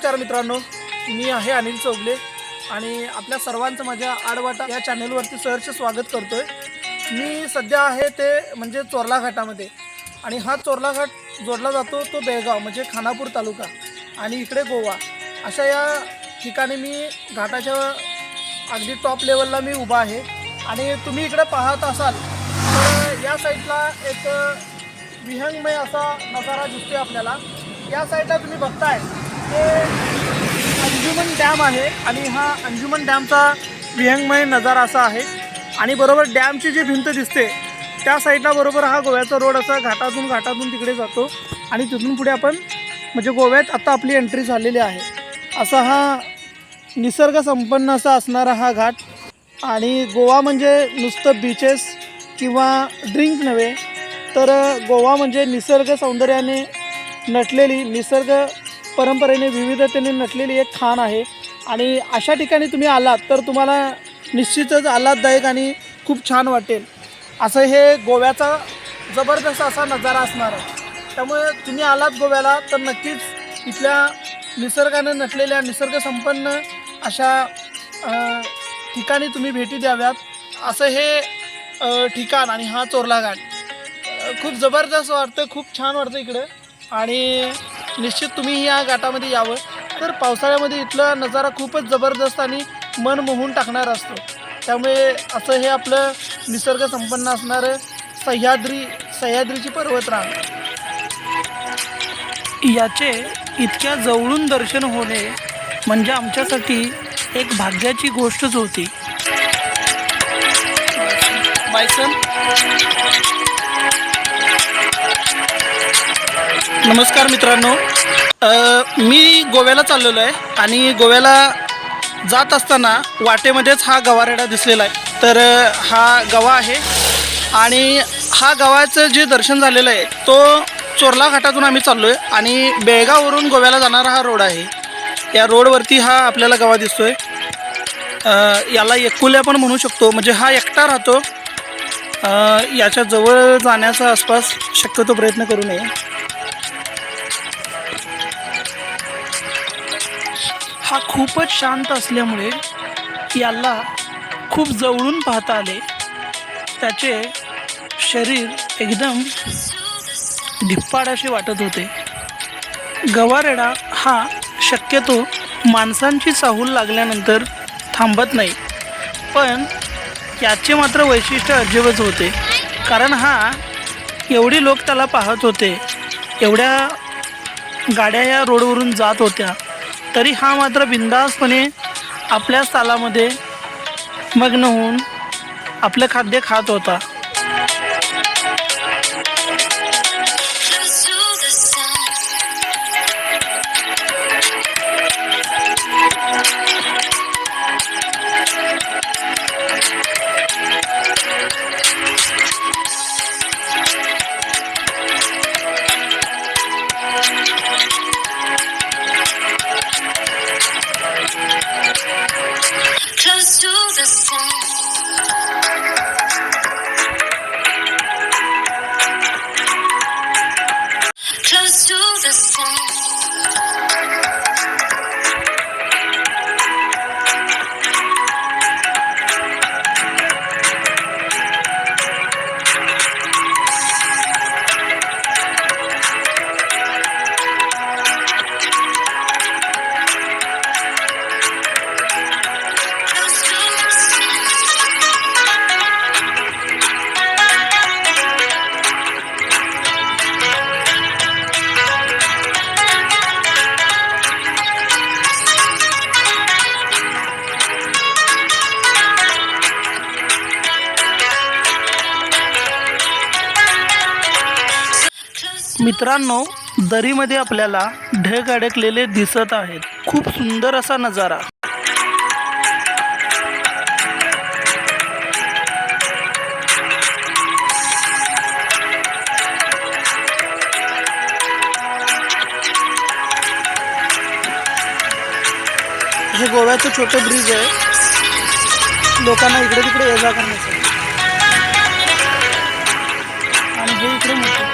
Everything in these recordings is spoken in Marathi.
नमस्कार मित्रांनो, मी आहे अनिल चौगले आणि आपल्या सर्वांचं माझ्या आडवाटा या चॅनलवरती सहर्ष स्वागत करतोय। मी सध्या आहे ते म्हणजे चोरला घाटामध्ये आणि हा चोरला घाट जोडला जातो तो बेळगाव म्हणजे खानापूर तालुका आणि इकडे गोवा अशा या ठिकाणी मी घाटाच्या अगदी टॉप लेवलला मी उभा आहे आणि तुम्ही इकडे पाहत असाल तर या साईडला एक विहंगमय असा नजारा दिसतोय आपल्याला। या साईडला तुम्ही बघताय ते अंजुमन डॅम आहे आणि हा अंजुमन डॅमचा विहंगमय नजारा असा आहे आणि बरोबर डॅमची जी भिंत दिसते त्या साईडला बरोबर हा गोव्याचा रोड असा घाटातून तिकडे जातो आणि तिथून पुढे आपण म्हणजे गोव्यात आता आपली एंट्री झालेली आहे। असा हा निसर्ग संपन्न असा असणारा हा घाट आणि गोवा म्हणजे नुसतं बीचेस किंवा ड्रिंक नव्हे तर गोवा म्हणजे निसर्ग सौंदर्याने नटलेली, निसर्ग परंपरेने विविधतेने नटलेली एक खाण आहे आणि अशा ठिकाणी तुम्ही आलात तर तुम्हाला निश्चितच आल्हाददायक आणि खूप छान वाटेल। असं हे गोव्याचा जबरदस्त असा नजारा असणार आहे। त्यामुळे तुम्ही आलात गोव्याला तर नक्कीच इथल्या निसर्गाने नटलेल्या निसर्गसंपन्न अशा ठिकाणी तुम्ही भेटी द्याव्यात। असं हे ठिकाण आणि हा चोरला घाट खूप जबरदस्त वाटतं, खूप छान वाटतं इकडं आणि निश्चित तुम्ही या घाटामध्ये यावं। तर पावसाळ्यामध्ये इथला नजारा खूपच जबरदस्त आणि मन मोहून टाकणारा असतो। त्यामुळे असं हे आपलं निसर्ग संपन्न असणारं सह्याद्रीची पर्वतरांग याचे इतक्या जवळून दर्शन होणे म्हणजे आमच्यासाठी एक भाग्याची गोष्टच होती। बायसन नमस्कार मित्रांनो, मी गोव्याला चाललेलो आहे आणि गोव्याला जात असताना वाटेमध्येच हा गवारेडा दिसलेला आहे। तर हा गवा आहे आणि हा गव्हाचं जे दर्शन झालेलं आहे तो चोरला घाटातून आम्ही चाललो आहे आणि बेळगाववरून गोव्याला जाणारा हा रोड आहे। या रोडवरती हा आपल्याला गवा दिसतोय। याला एकुल्या पण म्हणू शकतो, म्हणजे हा एकटा राहतो। याच्या जवळ जाण्याचा आसपास शक्यतो प्रयत्न करू नये। हा खूपच शांत असल्यामुळे याला खूप जवळून पाहता आले। त्याचे शरीर एकदम धिप्पाड असे वाटत होते। गवारेडा हा शक्यतो माणसांची चाहूल लागल्यानंतर थांबत नाही, पण याचे मात्र वैशिष्ट्य अजबच होते, कारण हा एवढी लोक त्याला पाहत होते, एवढ्या गाड्या या रोडवरून जात होत्या, तरी हा मात्र बिंदासपणे आपल्या तालामध्ये मग्न होऊन आपलं खाद्य खात होता। Close to the sun. Close to the sun. मित्रांनो, दरीमध्ये आपल्याला ढग अडकलेले दिसत आहेत। खूप सुंदर असा नजारा। हे गोव्याचं छोटं ब्रिज आहे, लोकांना इकडे तिकडे ये जा करण्यासाठी आणि हे इकडे मोठं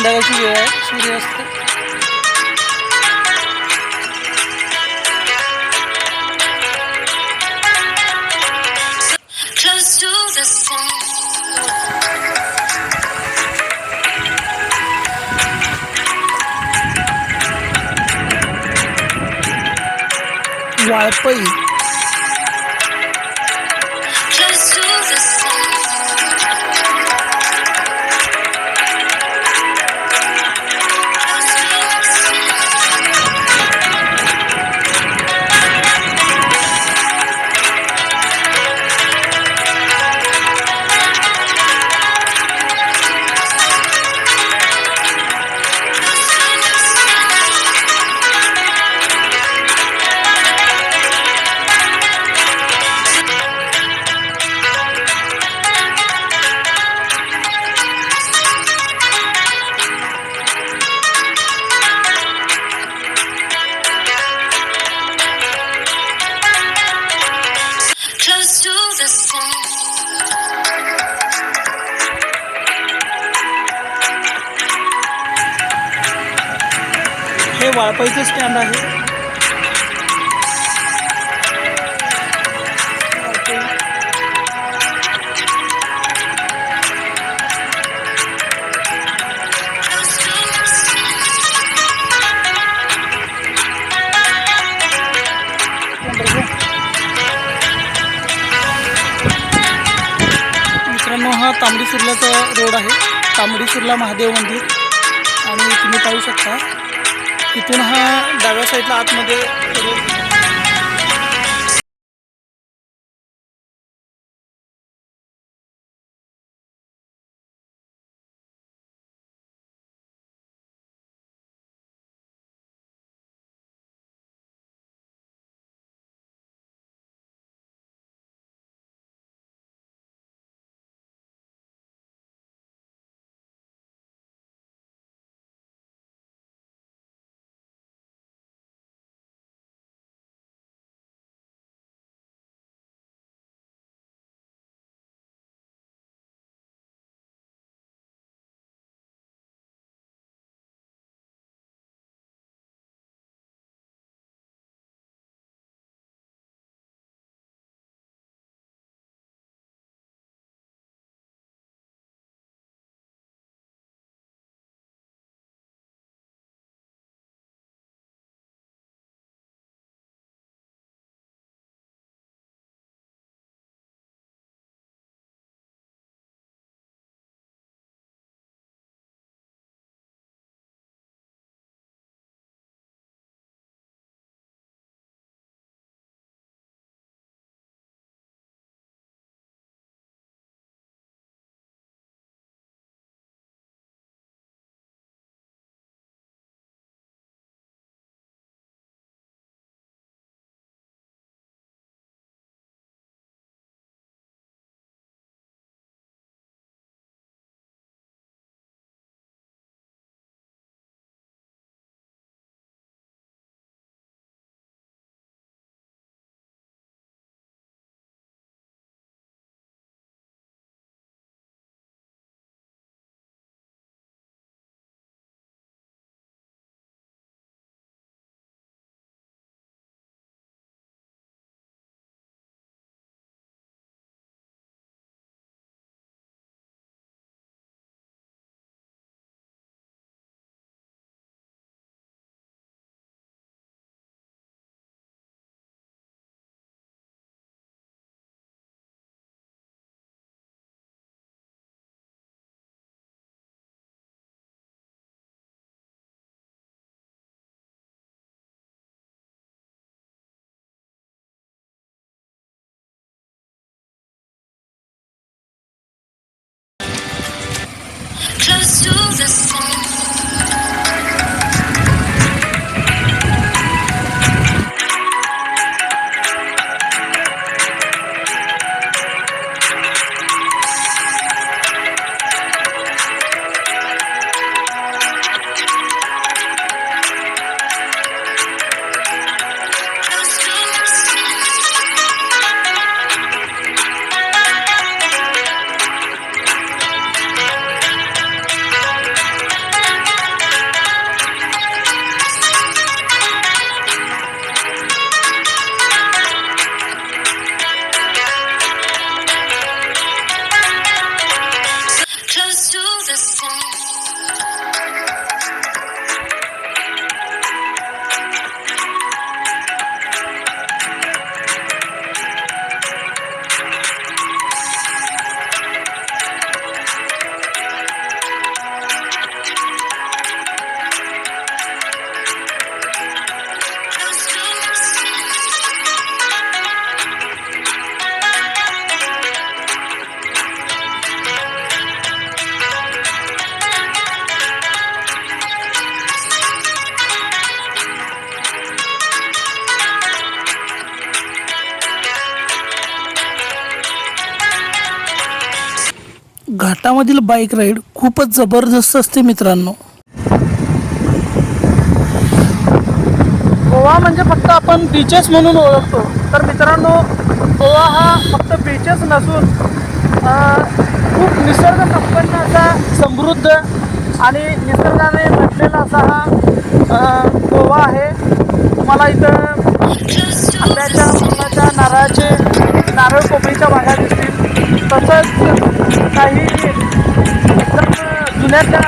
संध्याकाळची वेळ आहे, सूर्यास्त. Close to the sun. Valpoi. Close to the sun. Close to the sun. हे वाळपईचं स्टँड आहे. Close to the sun. मित्रांनो, हा तांबडी सुर्ल्याचा रोड आहे. तांबडी सुर्ला महादेव मंदिर. आणि तुम्ही पाहू शकता इथून हा डाव्या साईडला आतमध्ये road. Close to the sun. Close to the sun. घाटामधील बाईक राईड खूपच जबरदस्त असते मित्रांनो. गोवा म्हणजे फक्त आपण बीचेस म्हणून ओळखतो, तर मित्रांनो गोवा हा फक्त बीचेस नसून खूप निसर्ग संपन्न असा, समृद्ध आणि निसर्गाने नटलेला असा हा गोवा आहे. तुम्हाला इथं आंब्याच्या, फुलाच्या, नारळ पोफळीच्या बागा दिसतील. तसंच काही एकदम जुन्यातल्या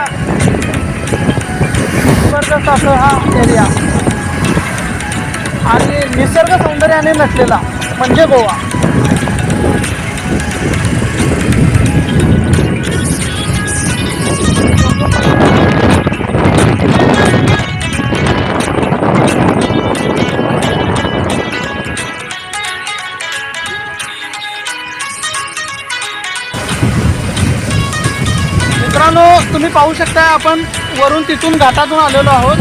जबरदस्त असं हा एरिया आणि निसर्ग सौंदर्याने नटलेला म्हणजे गोवा. मित्रांनो तुम्ही पाहू शकता, आपण वरून तिथून घाटातून आलेलो आहोत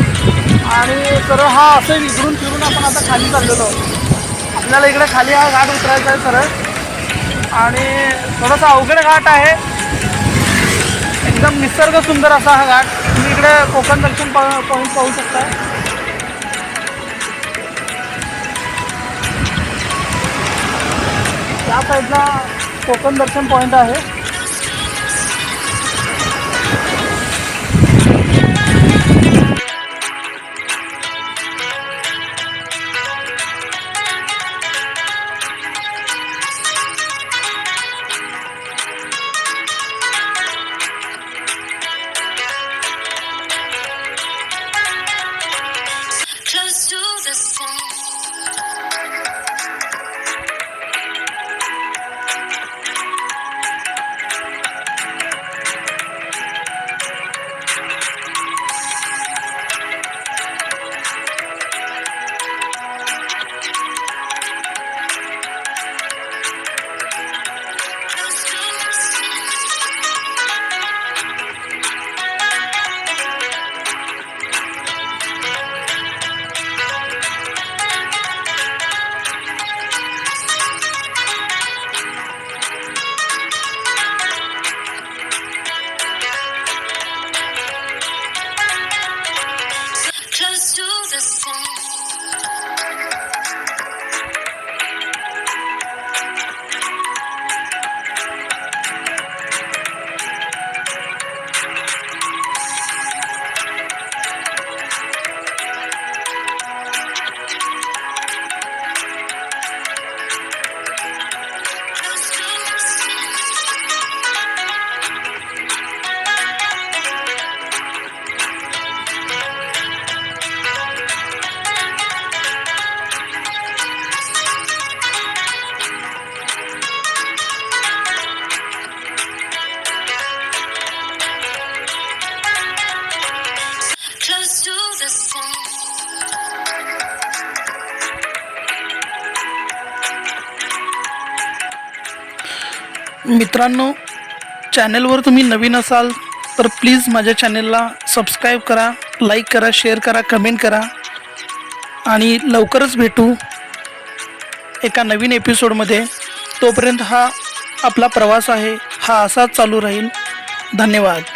आणि सरळ हा असं इकडून फिरून आपण आता खाली चाललेलो आहोत. आपल्याला इकडे खाली हा घाट उतरायचा आहे सरळ आणि थोडासा अवघड घाट आहे. एकदम निसर्ग सुंदर असा हा घाट. तुम्ही इकडे कोकण दर्शन पॉईंट पाहू शकता. त्या साईडला कोकण दर्शन पॉईंट आहे. Close to the sun. Close to the sun. Close to the sun. Close to the Close to the sun. मित्रांनो चॅनलवर तुम्ही नवीन असाल तर प्लीज माझ्या चॅनलला सबस्क्राईब करा, लाईक करा, शेअर करा, कमेंट करा आणि लवकरच भेटू एका नवीन एपिसोडमध्ये. तोपर्यंत हा आपला प्रवास आहे, हा असाच चालू राहील. धन्यवाद.